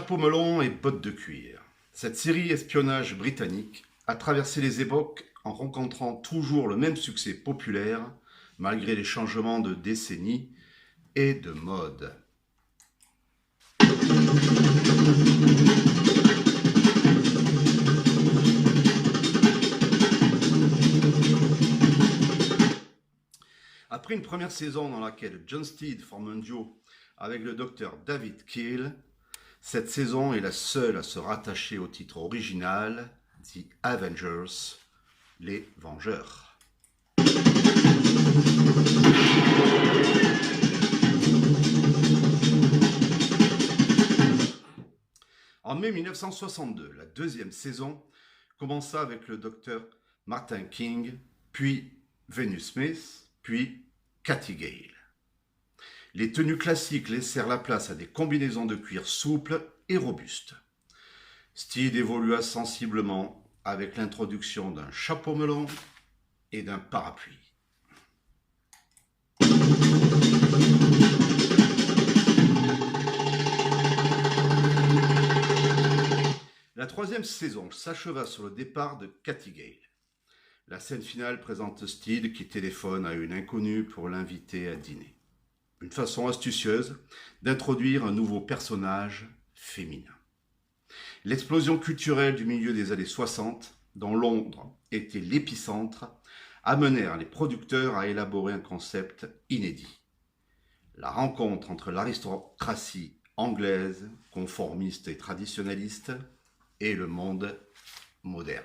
Chapeau melon et bottes de cuir. Cette série espionnage britannique a traversé les époques en rencontrant toujours le même succès populaire malgré les changements de décennies et de mode. Après une première saison dans laquelle John Steed forme un duo avec le docteur David Keel, cette saison est la seule à se rattacher au titre original, The Avengers, les Vengeurs. En mai 1962, la deuxième saison commença avec le docteur Martin King, puis Venus Smith, puis Cathy Gale. Les tenues classiques laissèrent la place à des combinaisons de cuir souples et robustes. Steed évolua sensiblement avec l'introduction d'un chapeau melon et d'un parapluie. La troisième saison s'acheva sur le départ de Cathy Gale. La scène finale présente Steed qui téléphone à une inconnue pour l'inviter à dîner. Une façon astucieuse d'introduire un nouveau personnage féminin. L'explosion culturelle du milieu des années 60, dont Londres était l'épicentre, amenèrent les producteurs à élaborer un concept inédit. La rencontre entre l'aristocratie anglaise, conformiste et traditionnaliste, et le monde moderne.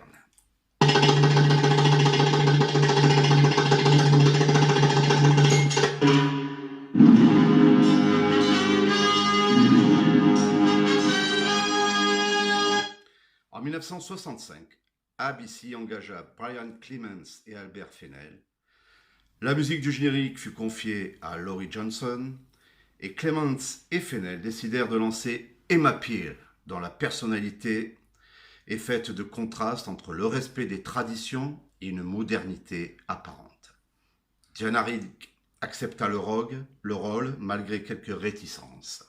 En 1965, ABC engagea Brian Clemens et Albert Fennell. La musique du générique fut confiée à Laurie Johnson et Clemens et Fennell décidèrent de lancer Emma Peel, dont la personnalité est faite de contrastes entre le respect des traditions et une modernité apparente. Diana Rigg accepta le rôle malgré quelques réticences.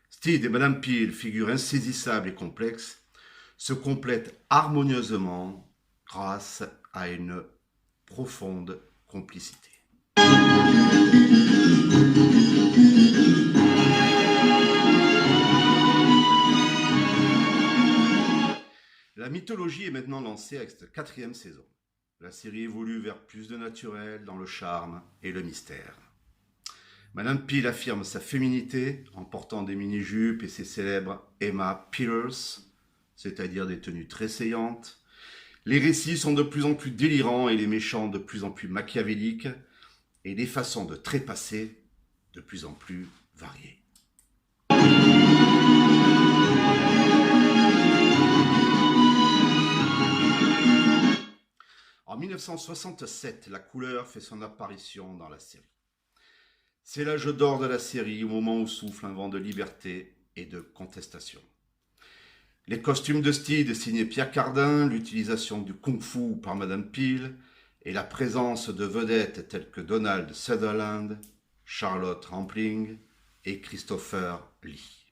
Steed et Madame Peel, figures insaisissables et complexes, se complètent harmonieusement grâce à une profonde complicité. La mythologie est maintenant lancée avec cette quatrième saison. La série évolue vers plus de naturel dans le charme et le mystère. Madame Peel affirme sa féminité en portant des mini-jupes et ses célèbres Emma Peelers, c'est-à-dire des tenues très saillantes. Les récits sont de plus en plus délirants et les méchants de plus en plus machiavéliques et les façons de trépasser de plus en plus variées. En 1967, la couleur fait son apparition dans la série. C'est l'âge d'or de la série, au moment où souffle un vent de liberté et de contestation. Les costumes de Steed signés Pierre Cardin, l'utilisation du kung-fu par Madame Peel et la présence de vedettes telles que Donald Sutherland, Charlotte Rampling et Christopher Lee.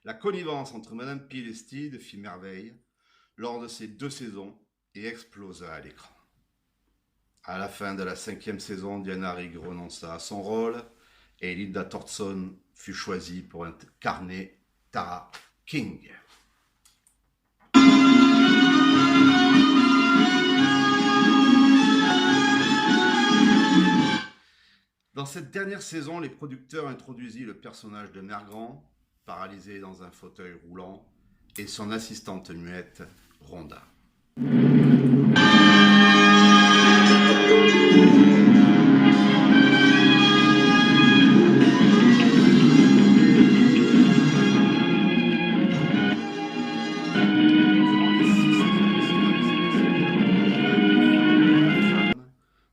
La connivence entre Madame Peel et Steed fit merveille lors de ces deux saisons et explosa à l'écran. À la fin de la 5e saison, Diana Rigg renonça à son rôle et Linda Thornton fut choisie pour incarner Tara King. Dans cette dernière saison, les producteurs introduisirent le personnage de Mère Grand, paralysé dans un fauteuil roulant, et son assistante muette, Rhonda.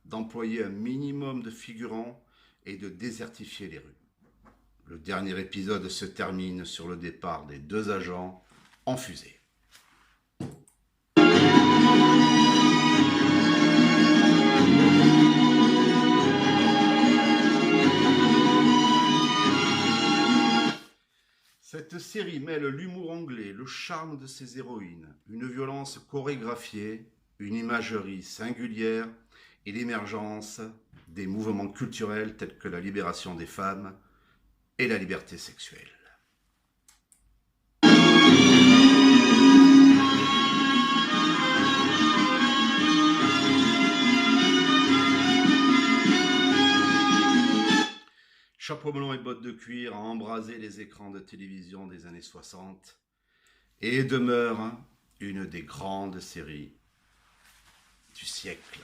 D'employer un minimum de figurants et de désertifier les rues. Le dernier épisode se termine sur le départ des deux agents en fusée. Cette série mêle l'humour anglais, le charme de ses héroïnes, une violence chorégraphiée, une imagerie singulière et l'émergence des mouvements culturels tels que la libération des femmes et la liberté sexuelle. Chapeau melon et bottes de cuir a embrasé les écrans de télévision des années 60 et demeure une des grandes séries du siècle.